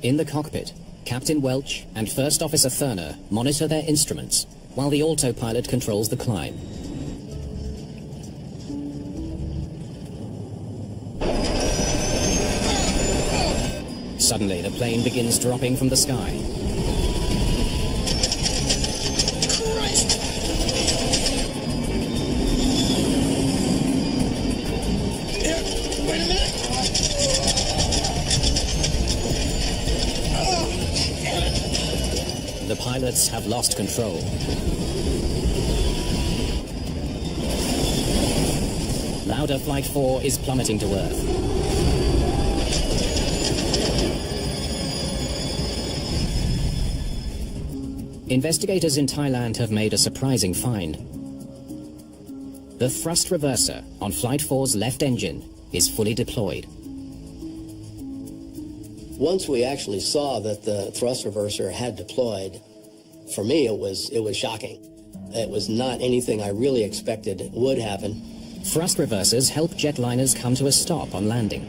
In the cockpit, Captain Welch and First Officer Thurner monitor their instruments while the autopilot controls the climb. Suddenly, the plane begins dropping from the sky. The pilots have lost control. Lauda Flight 4 is plummeting to Earth. Investigators in Thailand have made a surprising find. The thrust reverser on Flight 4's left engine is fully deployed. Once we actually saw that the thrust reverser had deployed, for me it was shocking. It was not anything I really expected would happen. Thrust reversers help jetliners come to a stop on landing.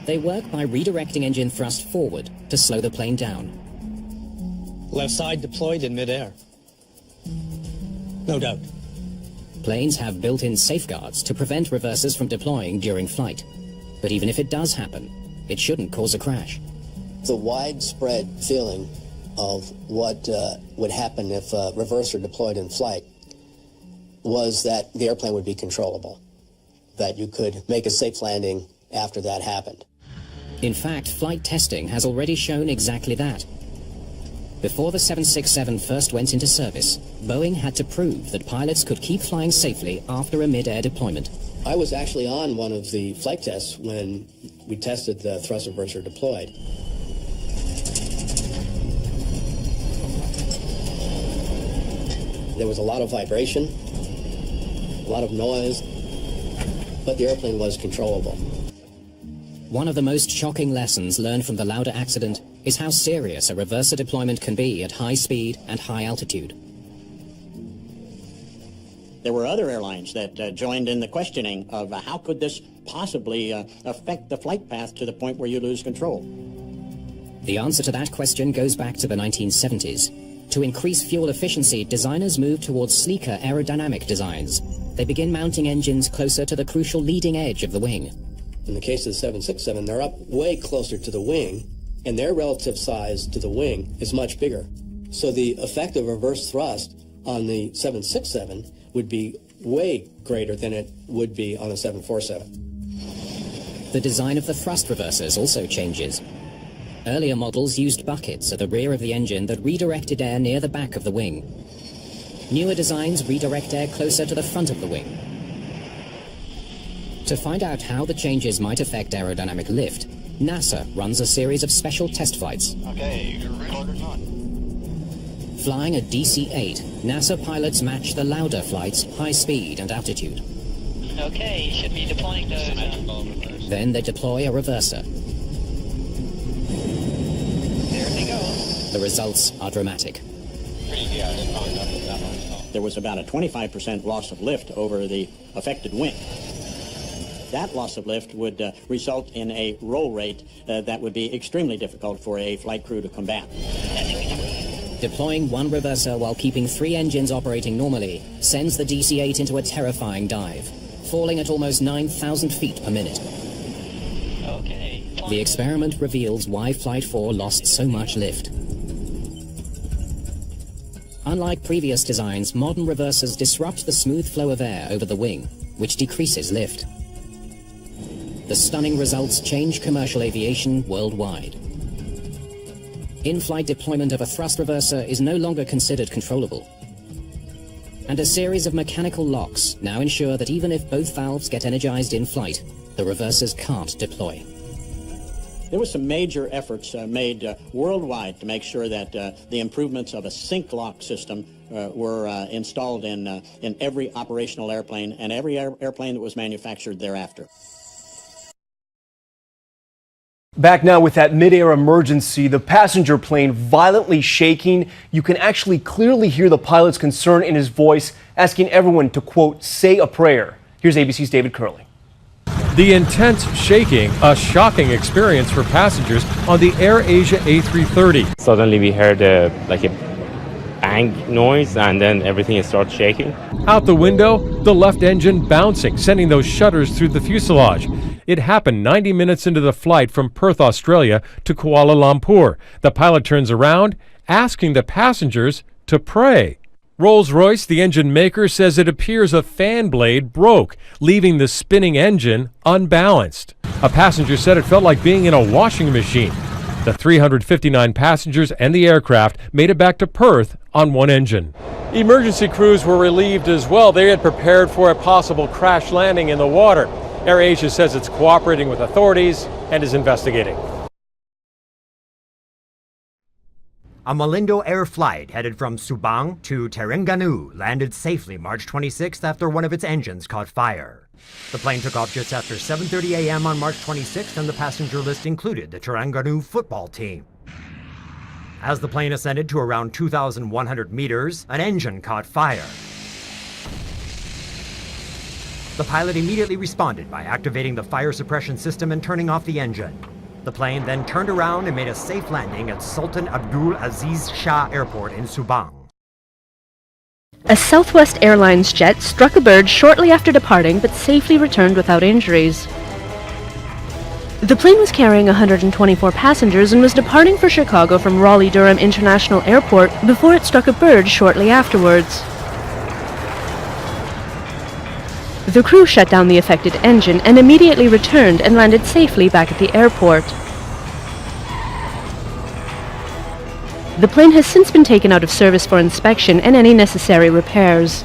They work by redirecting engine thrust forward to slow the plane down. Left side deployed in midair. No doubt. Planes have built-in safeguards to prevent reversers from deploying during flight. But even if it does happen, it shouldn't cause a crash. The widespread feeling of what would happen if a reverser deployed in flight was that the airplane would be controllable, that you could make a safe landing after that happened. In fact, flight testing has already shown exactly that. Before the 767 first went into service, Boeing had to prove that pilots could keep flying safely after a mid-air deployment. I was actually on one of the flight tests when we tested the thrust reverser deployed. There was a lot of vibration, a lot of noise, but the airplane was controllable. One of the most shocking lessons learned from the Lauda accident is how serious a reverser deployment can be at high speed and high altitude. There were other airlines that joined in the questioning of how could this possibly affect the flight path to the point where you lose control. The answer to that question goes back to the 1970s. To increase fuel efficiency, designers moved towards sleeker aerodynamic designs. They begin mounting engines closer to the crucial leading edge of the wing. In the case of the 767, they're up way closer to the wing, and their relative size to the wing is much bigger. So the effect of reverse thrust on the 767 would be way greater than it would be on the 747. The design of the thrust reversers also changes. Earlier models used buckets at the rear of the engine that redirected air near the back of the wing. Newer designs redirect air closer to the front of the wing. To find out how the changes might affect aerodynamic lift, NASA runs a series of special test flights. Okay, you're recorded on. Flying a DC-8, NASA pilots match the Lauda flight's high speed and altitude. Okay, you should be deploying those. Then they deploy a reverser. There they go. The results are dramatic. There was about a 25% loss of lift over the affected wing. That loss of lift would result in a roll rate that would be extremely difficult for a flight crew to combat. Deploying one reverser while keeping 3 engines operating normally sends the DC-8 into a terrifying dive, falling at almost 9,000 feet per minute. Okay. The experiment reveals why Flight 4 lost so much lift. Unlike previous designs, modern reversers disrupt the smooth flow of air over the wing, which decreases lift. The stunning results change commercial aviation worldwide. In-flight deployment of a thrust reverser is no longer considered controllable. And a series of mechanical locks now ensure that even if both valves get energized in flight, the reversers can't deploy. There was some major efforts made worldwide to make sure that the improvements of a sync lock system were installed in every operational airplane and every airplane that was manufactured thereafter. Back now with that mid-air emergency, the passenger plane violently shaking. You can actually clearly hear the pilot's concern in his voice, asking everyone to, quote, say a prayer. Here's ABC's David Curley. The intense shaking, a shocking experience for passengers on the AirAsia A330. Suddenly we heard a bang noise, and then everything started shaking. Out the window, the left engine bouncing, sending those shutters through the fuselage. It happened 90 minutes into the flight from Perth, Australia to Kuala Lumpur. The pilot turns around, asking the passengers to pray. Rolls-Royce, the engine maker, says it appears a fan blade broke, leaving the spinning engine unbalanced. A passenger said it felt like being in a washing machine. The 359 passengers and the aircraft made it back to Perth on one engine. Emergency crews were relieved as well. They had prepared for a possible crash landing in the water. AirAsia says it's cooperating with authorities and is investigating. A Malindo Air flight headed from Subang to Terengganu landed safely March 26th after one of its engines caught fire. The plane took off just after 7:30 a.m. on March 26th, and the passenger list included the Terengganu football team. As the plane ascended to around 2,100 meters, an engine caught fire. The pilot immediately responded by activating the fire suppression system and turning off the engine. The plane then turned around and made a safe landing at Sultan Abdul Aziz Shah Airport in Subang. A Southwest Airlines jet struck a bird shortly after departing but safely returned without injuries. The plane was carrying 124 passengers and was departing for Chicago from Raleigh-Durham International Airport before it struck a bird shortly afterwards. The crew shut down the affected engine and immediately returned and landed safely back at the airport. The plane has since been taken out of service for inspection and any necessary repairs.